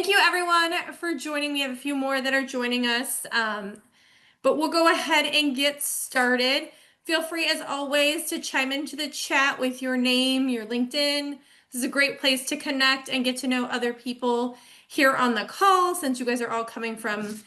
Thank you everyone for joining. We have a few more that are joining us, but we'll go ahead and get started. Feel free, as always, to chime into the chat with your name, your LinkedIn. This is a great place to connect and get to know other people here on the call, since you guys are all coming from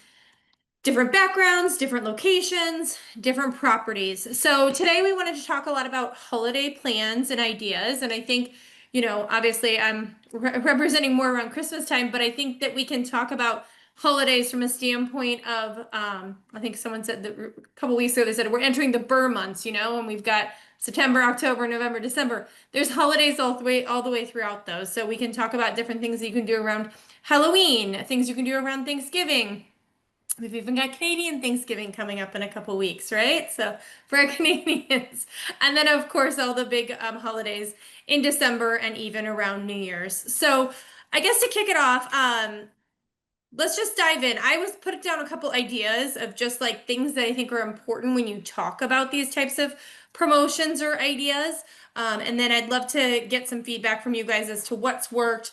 different backgrounds, different locations, different properties. So today we wanted to talk a lot about holiday plans and ideas. And I think, obviously I'm representing more around Christmas time, but I think that we can talk about holidays from a standpoint of, I think someone said that a couple weeks ago, they said we're entering the Burr months, and we've got September, October, November, December. There's holidays all the way throughout those. So we can talk about different things that you can do around Halloween, things you can do around Thanksgiving. We've even got Canadian Thanksgiving coming up in a couple weeks, right? So for our Canadians. And then, of course, all the big holidays in December and even around New Year's. So I guess to kick it off, let's just dive in. I was put down a couple ideas of just like things that I think are important when you talk about these types of promotions or ideas. And then I'd love to get some feedback from you guys as to what's worked,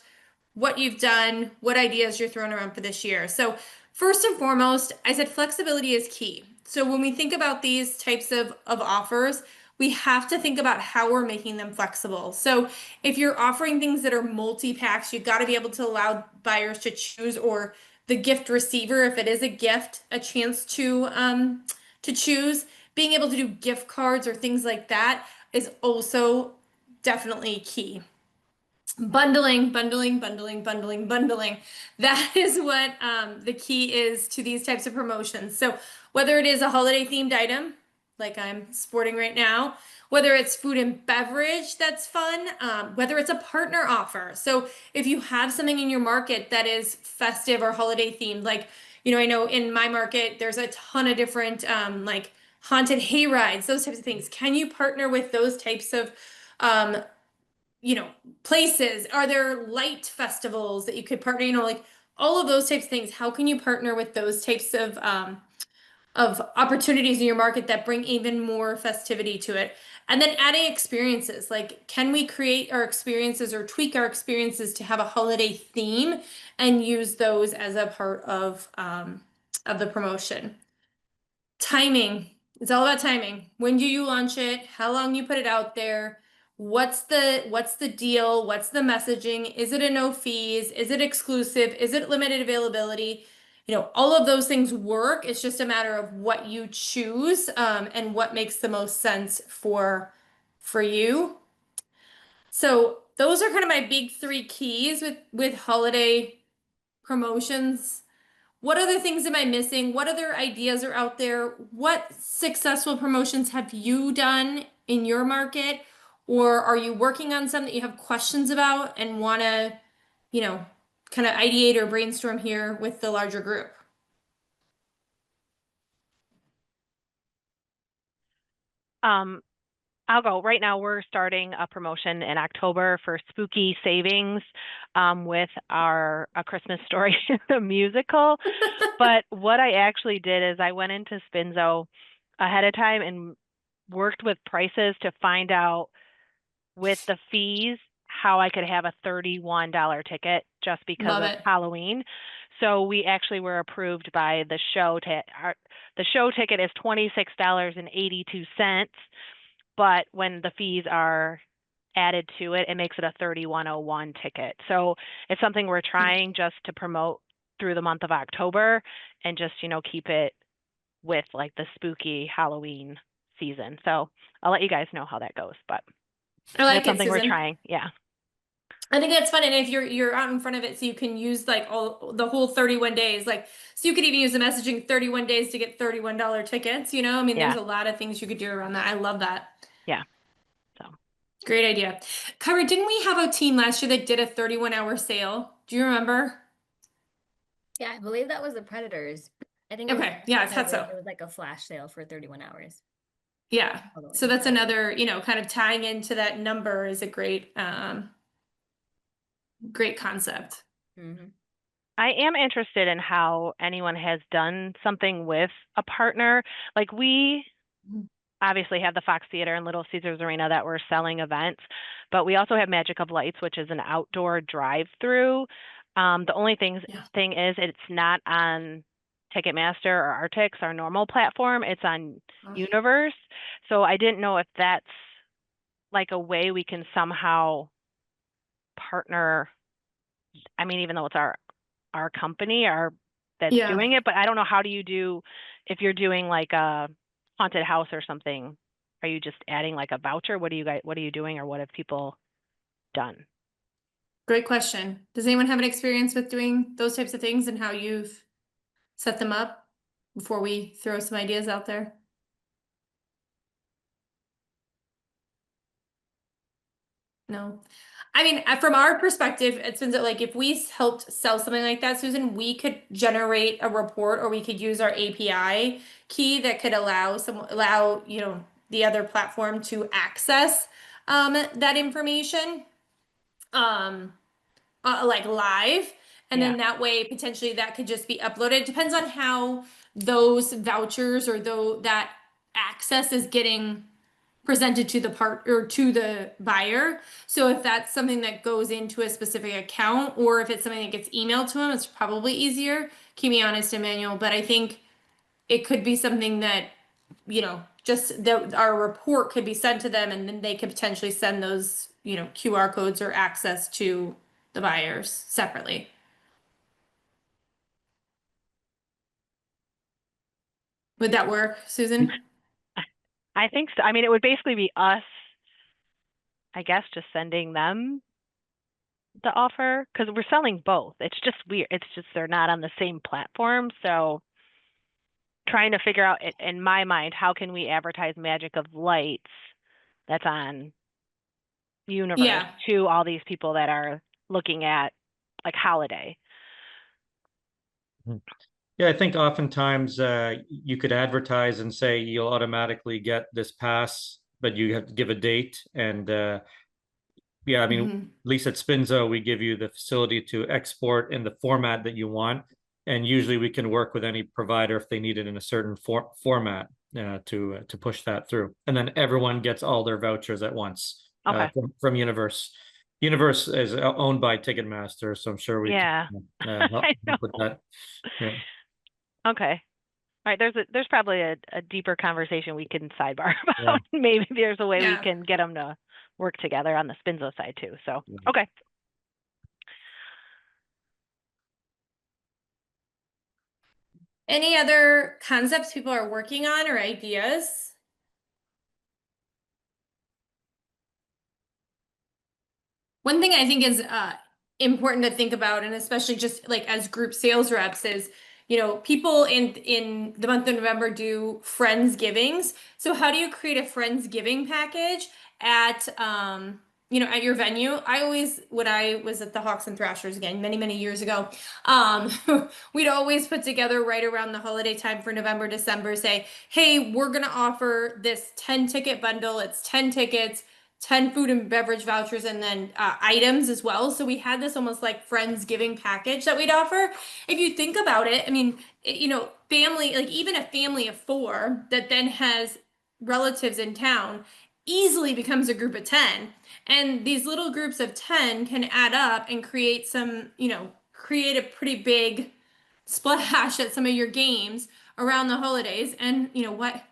what you've done, what ideas you're throwing around for this year. So first and foremost, I said flexibility is key. So when we think about these types of offers, we have to think about how we're making them flexible. So if you're offering things that are multi-packs, you've got to be able to allow buyers to choose, or the gift receiver, if it is a gift, a chance to choose. Being able to do gift cards or things like that is also definitely key. Bundling, bundling, bundling, bundling, bundling. That is what the key is to these types of promotions. So whether it is a holiday themed item, like I'm sporting right now, whether it's food and beverage that's fun, whether it's a partner offer. So if you have something in your market that is festive or holiday themed, like, I know in my market, there's a ton of different like haunted hay rides, those types of things. Can you partner with those types of um, places? Are there light festivals that you could partner, like all of those types of things? How can you partner with those types of opportunities in your market that bring even more festivity to it? And then adding experiences, like can we create our experiences or tweak our experiences to have a holiday theme and use those as a part of the promotion? Timing. It's all about timing. When do you launch it? How long you put it out there? What's the deal? What's the messaging? Is it a no fees? Is it exclusive? Is it limited availability? All of those things work. It's just a matter of what you choose, and what makes the most sense for you. So those are kind of my big three keys with holiday promotions. What other things am I missing? What other ideas are out there? What successful promotions have you done in your market? Or are you working on some that you have questions about and want to, you know, kind of ideate or brainstorm here with the larger group? Um, I'll go. Right now, we're starting a promotion in October for Spooky Savings with our A Christmas Story, the musical. But what I actually did is I went into Spinzo ahead of time and worked with prices to find out with the fees how I could have a $31 ticket just because Love of it. Halloween. So we actually were approved by the show. The show ticket is $26.82, but when the fees are added to it, it makes it a 3101 ticket. So it's something we're trying just to promote through the month of October and just, keep it with like the spooky Halloween season. So I'll let you guys know how that goes, but I that's like it, something we're Susan. trying. Yeah. I think that's fun. And if you're out in front of it, so you can use like all the whole 31 days. Like, so you could even use the messaging 31 days to get $31 tickets, I mean, there's Yeah. a lot of things you could do around that. I love that. Yeah. So Great idea. Kyra, didn't we have a team last year that did a 31-hour sale? Do you remember? Yeah, I believe that was the Predators. I think it was Okay, yeah, I thought Predators. so. It was like a flash sale for 31 hours. Yeah. So Halloween. that's another, kind of tying into that number is a great concept. Hmm. I am interested in how anyone has done something with a partner. Like we obviously have the Fox Theater and Little Caesars Arena that we're selling events, but we also have Magic of Lights, which is an outdoor drive-through The only Yeah. thing is it's not on Ticketmaster or Artix, our normal platform. It's on Oh. Universe. So I didn't know if that's like a way we can somehow partner. I mean, even though it's our company, that's Yeah. doing it, but I don't know, how do you do if you're doing like a haunted house or something? Are you just adding like a voucher? What are you doing, or what have people done? Great question. Does anyone have an experience with doing those types of things and how you've set them up before we throw some ideas out there? No. I mean, from our perspective, it seems that like if we helped sell something like that, Susan, we could generate a report or we could use our API key that could allow, the other platform to access that information um like live. And Yeah. then that way potentially that could just be uploaded. It depends on how those vouchers or though that access is getting presented to the part or to the buyer. So if that's something that goes into a specific account or if it's something that gets emailed to them, it's probably easier. Keep me honest, Emmanuel, but I think it could be something that, just our report could be sent to them and then they could potentially send those, QR codes or access to the buyers separately. Would that work, Susan? I think so. I mean, it would basically be us, I guess, just sending them the offer because we're selling both. It's just weird. It's just they're not on the same platform. So trying to figure out in my mind, how can we advertise Magic of Lights that's on Universe Yeah. to all these people that are looking at like holiday? Yeah, I think oftentimes you could advertise and say you'll automatically get this pass, but you have to give a date. And yeah, I mean, Mhm. at least at Spinzo, we give you the facility to export in the format that you want. And usually we can work with any provider if they need it in a certain format to push that through. And then everyone gets all their vouchers at once Okay. from Universe. Universe is owned by Ticketmaster, so I'm sure we Yeah. can help I know. with that. Yeah. Okay. All right. There's probably a deeper conversation we can sidebar Yeah. about. Maybe there's a way we Yeah. can get them to work together on the Spinzo side too. So, Yeah. okay. Any other concepts people are working on or ideas? One thing I think is important to think about, and especially just like as group sales reps, is people in the month of November do friendsgivings. So how do you create a friendsgiving package at at your venue? I always, when I was at the Hawks and Thrashers again many years ago, um, we'd always put together right around the holiday time for November, December, say, hey, we're gonna offer this 10 ticket bundle. It's 10 tickets. 10 food and beverage vouchers and then items as well. So we had this almost like Friendsgiving package that we'd offer. If you think about it, I mean, family, like even a family of 4 that then has relatives in town easily becomes a group of 10. And these little groups of 10 can add up and create create a pretty big splash at some of your games around the holidays. And you know what?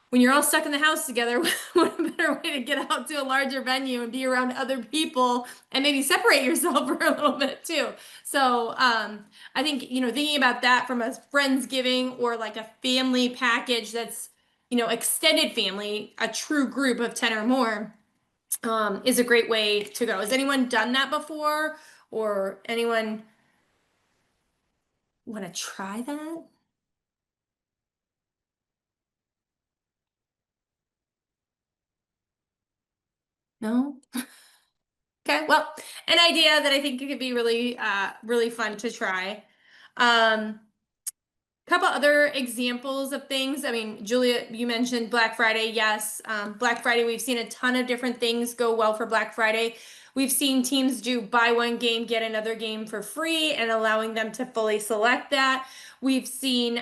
When you're all stuck in the house together, what a better way to get out to a larger venue and be around other people and maybe separate yourself for a little bit too. So I think, thinking about that from a Friendsgiving or like a family package that's, extended family, a true group of 10 or more, is a great way to go. Has anyone done that before or anyone want to try that? No? Okay, well, an idea that I think could be really fun to try. Couple other examples of things. I mean, Julia, you mentioned Black Friday. Yes, Black Friday, we've seen a ton of different things go well for Black Friday. We've seen teams do buy one game, get another game for free and allowing them to fully select that. We've seen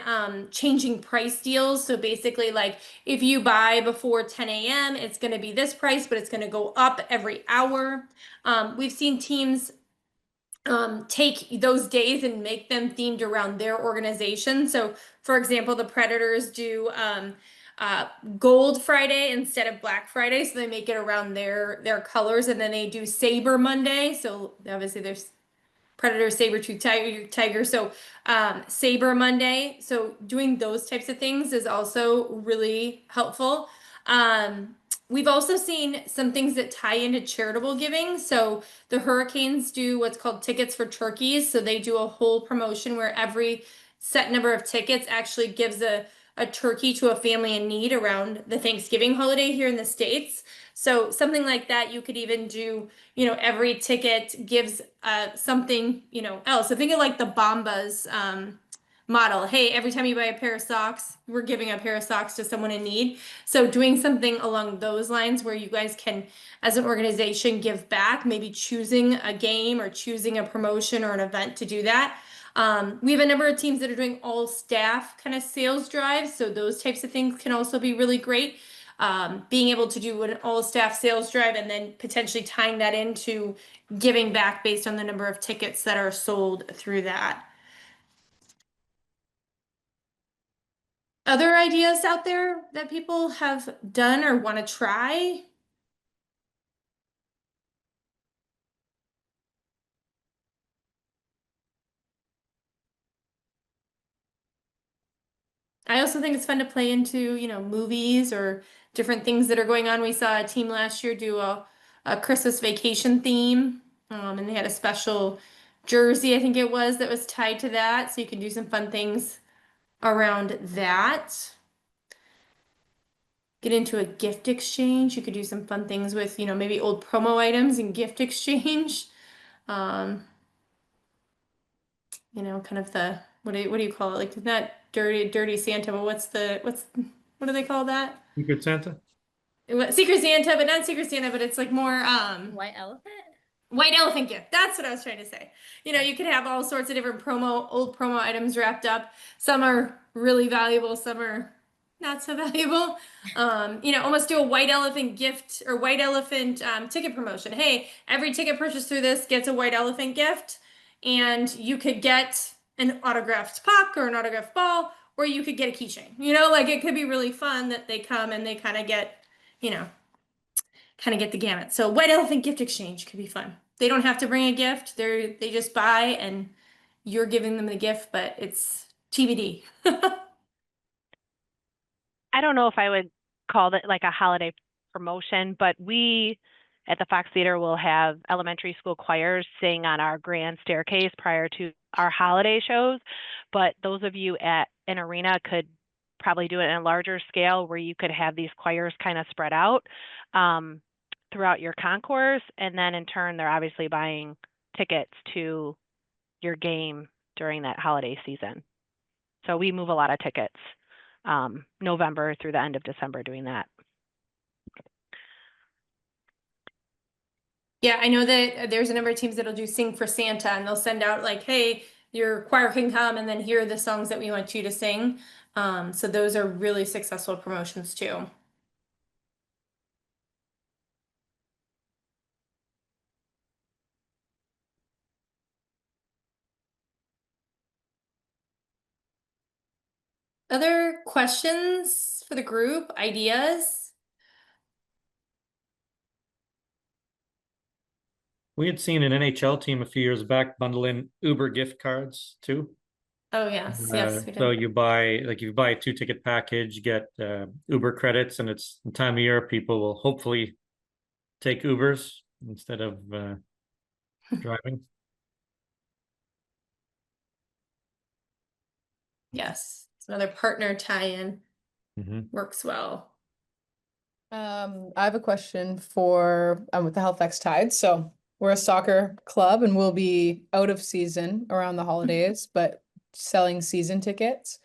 changing price deals. So basically, like if you buy before 10 a.m., it's going to be this price, but it's going to go up every hour. We've seen teams take those days and make them themed around their organization. So, for example, the Predators do Gold Friday instead of Black Friday, so they make it around their colors, and then they do Saber Monday. So obviously there's Predator, Saber-tooth tiger. So Saber Monday. So doing those types of things is also really helpful. We've also seen some things that tie into charitable giving. So the Hurricanes do what's called Tickets for Turkeys. So they do a whole promotion where every set number of tickets actually gives a turkey to a family in need around the Thanksgiving holiday here in the States. So something like that, you could even do, every ticket gives something, else. So think of like the Bombas model. Hey, every time you buy a pair of socks, we're giving a pair of socks to someone in need. So doing something along those lines where you guys can, as an organization, give back, maybe choosing a game or choosing a promotion or an event to do that. We have a number of teams that are doing all staff kind of sales drives. So those types of things can also be really great. Being able to do an all staff sales drive and then potentially tying that into giving back based on the number of tickets that are sold through that. Other ideas out there that people have done or want to try? I also think it's fun to play into, movies or different things that are going on. We saw a team last year do a Christmas vacation theme, and they had a special jersey, I think it was, that was tied to that. So you can do some fun things around that. Get into a gift exchange. You could do some fun things with, maybe old promo items and gift exchange. Kind of the what do you call it? Like not dirty Santa, but what do they call that? Secret Santa? Secret Santa, but not Secret Santa, but it's like more White elephant? white elephant gift. That's what I was trying to say. You could have all sorts of different old promo items wrapped up. Some are really valuable, some are not so valuable. Almost do a white elephant gift or white elephant ticket promotion. Hey, every ticket purchased through this gets a white elephant gift, and you could get an autographed puck or an autographed ball, or you could get a keychain. Like it could be really fun that they come and they kind of get the gamut. So white elephant gift exchange could be fun. They don't have to bring a gift. They just buy and you're giving them the gift, but it's TBD. I don't know if I would call it like a holiday promotion, but we at the Fox Theater will have elementary school choirs sing on our grand staircase prior to our holiday shows. But those of you at an arena could probably do it in a larger scale where you could have these choirs kind of spread out throughout your concourse. And then in turn, they're obviously buying tickets to your game during that holiday season. So we move a lot of tickets November through the end of December doing that. Yeah, I know that there's a number of teams that'll do Sing for Santa, and they'll send out like, hey, your choir can come and then here are the songs that we want you to sing. So those are really successful promotions too. Other questions for the group, ideas? We had seen an NHL team a few years back bundle in Uber gift cards too. Oh, yes, yes, we So did. you buy if you buy a 2-ticket package, get Uber credits, and it's the time of year people will hopefully take Ubers instead of driving. Yes, it's another partner tie-in. Mhm. Works well. I have a question for with the Halifax Tide. So we're a soccer club and we'll be out of season around the holidays, but selling season tickets.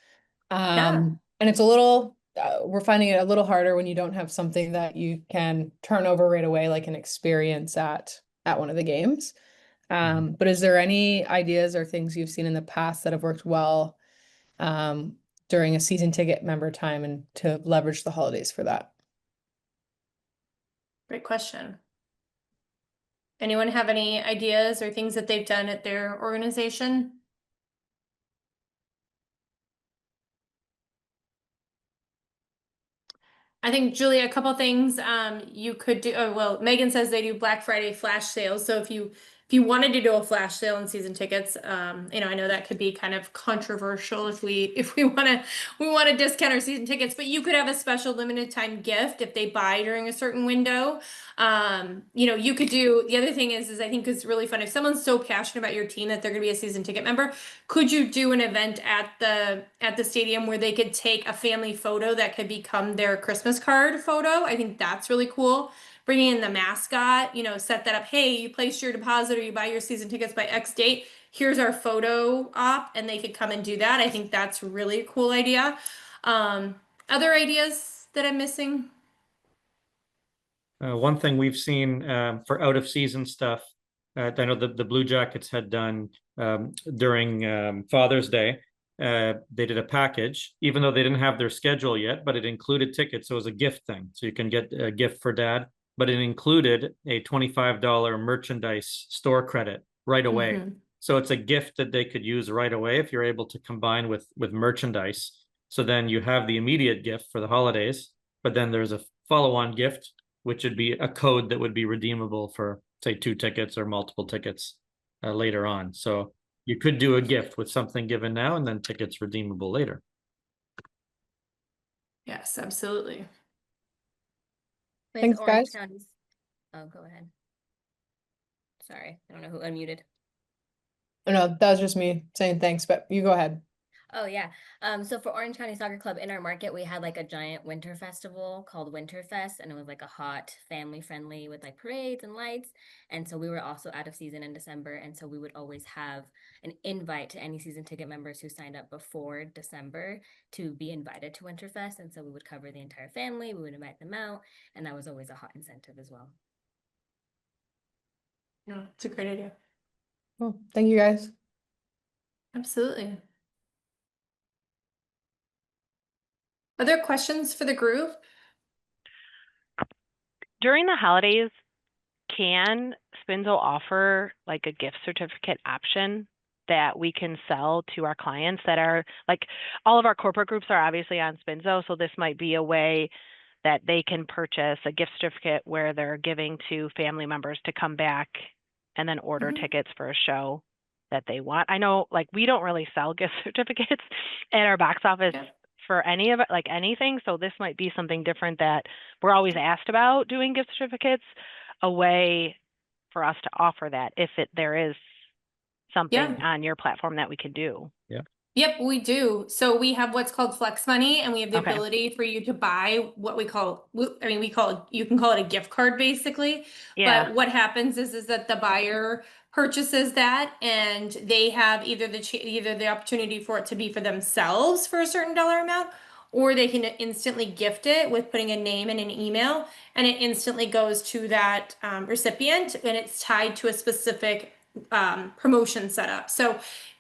And it's a little, we're finding it a little harder when you don't have something that you can turn over right away, like an experience at one of the games. But is there any ideas or things you've seen in the past that have worked well during a season ticket member time and to leverage the holidays for that? Great question. Anyone have any ideas or things that they've done at their organization? I think Julia, a couple things you could do. Oh, well, Megan says they do Black Friday flash sales. So if you wanted to do a flash sale on season tickets, I know that could be kind of controversial if we want to discount our season tickets, but you could have a special limited time gift if they buy during a certain window. You could do the other thing is I think it's really fun if someone's so passionate about your team that they're going to be a season ticket member. Could you do an event at the stadium where they could take a family photo that could become their Christmas card photo? I think that's really cool. Bringing in the mascot, set that up. Hey, you placed your deposit or you buy your season tickets by X date. Here's our photo op, and they could come and do that. I think that's really a cool idea. Other ideas that I'm missing? One thing we've seen for out of season stuff, I know the Blue Jackets had done during Father's Day. They did a package, even though they didn't have their schedule yet, but it included tickets. So it was a gift thing. So you can get a gift for dad, but it included a $25 merchandise store credit right away. Mhm. So it's a gift that they could use right away if you're able to combine with merchandise. So then you have the immediate gift for the holidays, but then there's a follow-on gift, which would be a code that would be redeemable for, say, 2 tickets or multiple tickets later on. So you could do a gift with something given now and then tickets redeemable later. Yes, absolutely. With Thanks, Orange guys. County's. Oh, go ahead. Sorry, I don't know who unmuted. Oh, no, that was just me saying thanks, but you go ahead. Oh yeah. So for Orange County Soccer Club in our market, we had like a giant winter festival called Winterfest, and it was like a hot, family friendly with like parades and lights. And so we were also out of season in December, and so we would always have an invite to any season ticket members who signed up before December to be invited to Winterfest. And so we would cover the entire family, we would invite them out, and that was always a hot incentive as well. No, it's a great idea. Well, thank you guys. Absolutely. Other questions for the group? During the holidays, can Spinzo offer like a gift certificate option that we can sell to our clients that are like, all of our corporate groups are obviously on Spinzo, so this might be a way that they can purchase a gift certificate where they're giving to family members to come back and then order Mhm. tickets for a show that they want. I know like we don't really sell gift certificates at our box office Yeah. for any of it, like anything. So this might be something different that we're always asked about, doing gift certificates, a way for us to offer that if there is something Yeah. on your platform that we can do. Yep, we do. So we have what's called Flex Money, and we have the Okay. ability for you to buy what we call, you can call it a gift card basically. Yeah. But what happens is that the buyer purchases that and they have either the opportunity for it to be for themselves for a certain dollar amount, or they can instantly gift it with putting a name and an email, and it instantly goes to that recipient, and it's tied to a specific promotion setup. So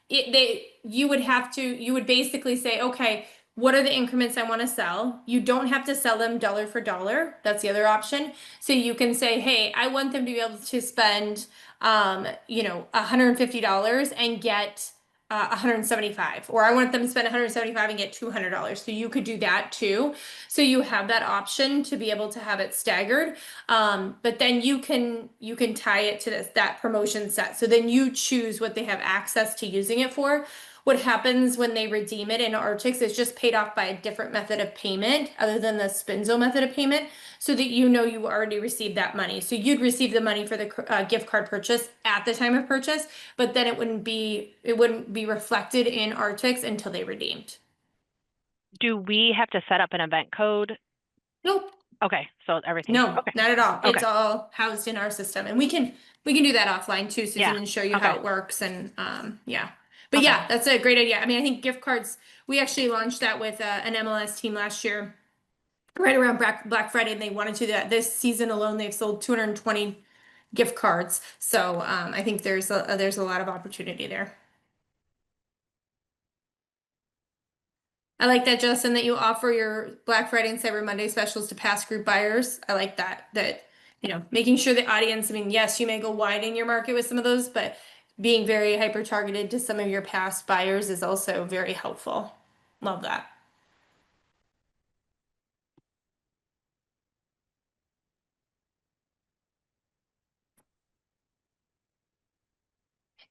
you would basically say, okay, what are the increments I want to sell? You don't have to sell them dollar for dollar. That's the other option. So you can say, hey, I want them to be able to spend $150 and get 175, or I want them to spend 175 and get $200. So you could do that too. So you have that option to be able to have it staggered. But then you can tie it to that promotion set. So then you choose what they have access to using it for. What happens when they redeem it in Arctics is just paid off by a different method of payment other than the Spinzo method of payment, so that you already received that money. So you'd receive the money for the gift card purchase at the time of purchase, but then it wouldn't be reflected in Arctics until they redeemed. Do we have to set up an event code? Nope. Okay, so everything. No, Okay. not at all. Okay. It's all housed in our system, and we can do that offline too, Susan, Yeah. and show you how Okay. it works. And yeah, but Okay. yeah, that's a great idea. I mean, I think gift cards. We actually launched that with an MLS team last year, right around Black Friday, and they wanted to do that. This season alone, they've sold 220 gift cards. So I think there's a lot of opportunity there. I like that, Justin, that you offer your Black Friday and Cyber Monday specials to past group buyers. I like that making sure the audience, I mean, yes, you may go wide in your market with some of those, but being very hyper targeted to some of your past buyers is also very helpful. Love that.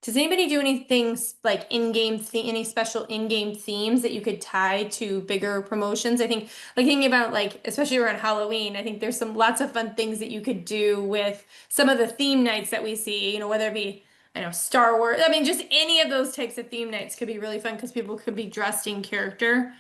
Does anybody do anything like in-game any special in-game themes that you could tie to bigger promotions? I think like thinking about like especially around Halloween, I think there's some lots of fun things that you could do with some of the theme nights that we see, whether it be I know Star Wars. I mean, just any of those types of theme nights could be really fun because people could be dressed in character.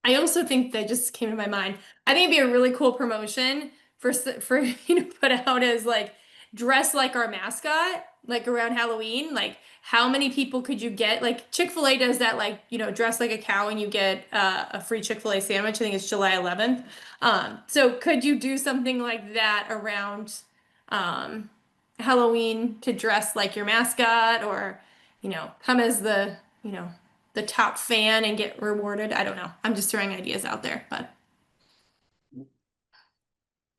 I also think that just came to my mind. I think it'd be a really cool promotion for put out as like dress like our mascot, like around Halloween. Like how many people could you get? Like Chick-fil-A does that, like dress like a cow and you get a free Chick-fil-A sandwich. I think it's July 11th. So could you do something like that around Halloween to dress like your mascot, or come as the top fan and get rewarded. I don't know. I'm just throwing ideas out there, but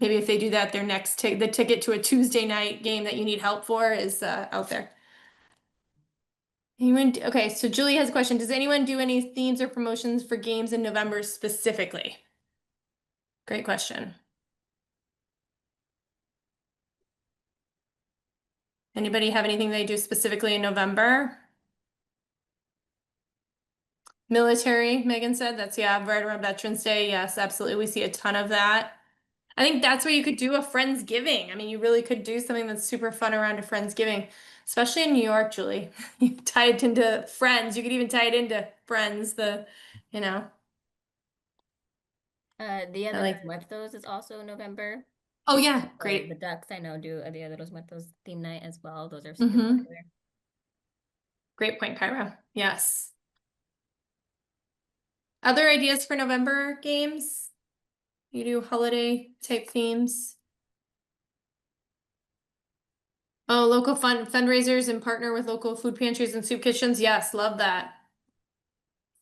maybe if they do that, their next the ticket to a Tuesday night game that you need help for is out there. Okay, so Julie has a question. Does anyone do any themes or promotions for games in November specifically? Great question. Anybody have anything they do specifically in November? Military, Megan said. That's, yeah, right around Veterans Day. Yes, absolutely. We see a ton of that. I think that's where you could do a Friendsgiving. I mean, you really could do something that's super fun around a Friendsgiving, especially in New York, Julie. You tie it into Friends. You could even tie it into Friends, you know. Dia de like- los Muertos is also November. Oh yeah, The great. Ducks I know do a Dia de los Muertos theme night as well. Those are super Mhm. popular. Great point, Kyra. Yes. Other ideas for November games? You do holiday type themes? Oh, local fundraisers and partner with local food pantries and soup kitchens. Yes, love that.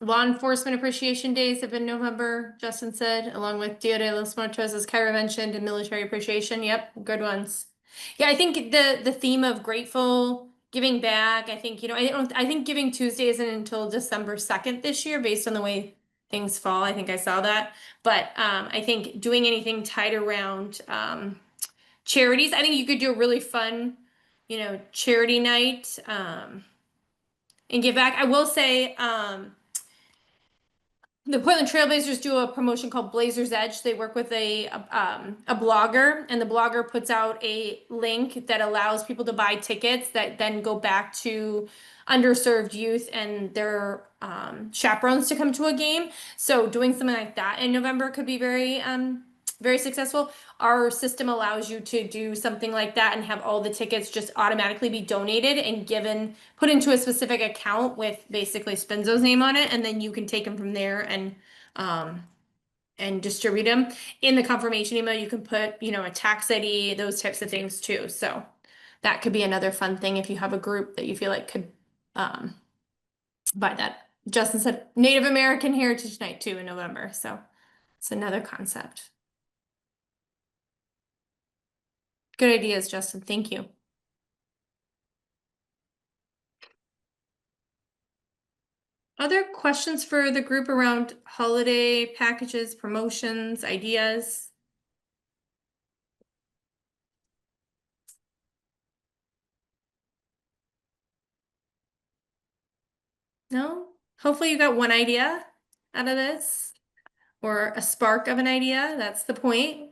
Law Enforcement Appreciation Days have been November, Justin said, along with Dia de los Muertos, as Kyra mentioned, and Military Appreciation. Yep, good ones. Yeah, I think the theme of grateful, giving back. I think I think Giving Tuesday isn't until December 2nd this year, based on the way things fall. I think I saw that, but I think doing anything tied around charities. I think you could do a really fun, charity night and give back. I will say. The Portland Trailblazers do a promotion called Blazers Edge. They work with a blogger, and the blogger puts out a link that allows people to buy tickets that then go back to underserved youth and their chaperones to come to a game. So doing something like that in November could be very successful. Our system allows you to do something like that and have all the tickets just automatically be donated and put into a specific account with basically Spinzo's name on it, and then you can take them from there and distribute them. In the confirmation email, you can put, a tax ID, those types of things too. So that could be another fun thing if you have a group that you feel like could buy that. Justin said Native American Heritage Night too in November. So it's another concept. Good ideas, Justin. Thank you. Other questions for the group around holiday packages, promotions, ideas? No? Hopefully you got one idea out of this, or a spark of an idea. That's the point.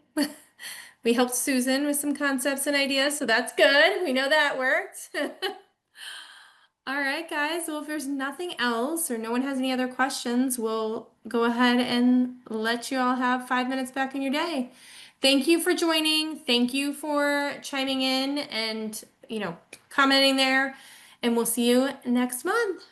We helped Susan with some concepts and ideas, so that's good. We know that worked. All right, guys. Well, if there's nothing else or no one has any other questions, we'll go ahead and let you all have 5 minutes back in your day. Thank you for joining. Thank you for chiming in and, commenting there. And we'll see you next month.